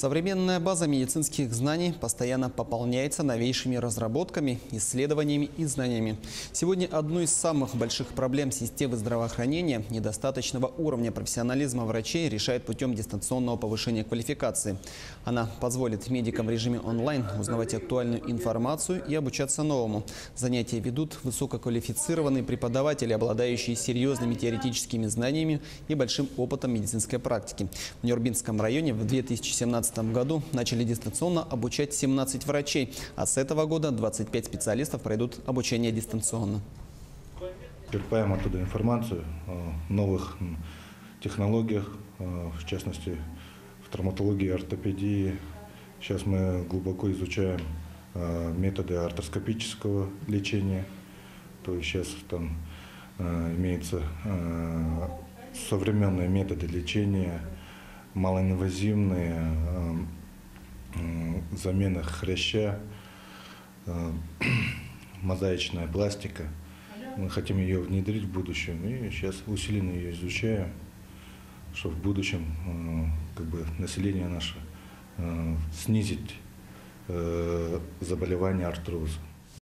Современная база медицинских знаний постоянно пополняется новейшими разработками, исследованиями и знаниями. Сегодня одну из самых больших проблем системы здравоохранения – недостаточного уровня профессионализма врачей решает путем дистанционного повышения квалификации. Она позволит медикам в режиме онлайн узнавать актуальную информацию и обучаться новому. Занятия ведут высококвалифицированные преподаватели, обладающие серьезными теоретическими знаниями и большим опытом медицинской практики. В Нюрбинском районе в 2017 году начали дистанционно обучать 17 врачей, а с этого года 25 специалистов пройдут обучение дистанционно. Черпаем оттуда информацию о новых технологиях, в частности в травматологии и ортопедии. Сейчас мы глубоко изучаем методы артроскопического лечения. То есть сейчас там имеются современные методы лечения, малоинвазивные, замена хряща, мозаичная пластика. Мы хотим ее внедрить в будущем и сейчас усиленно ее изучаем, чтобы в будущем население наше снизить заболевания артроза.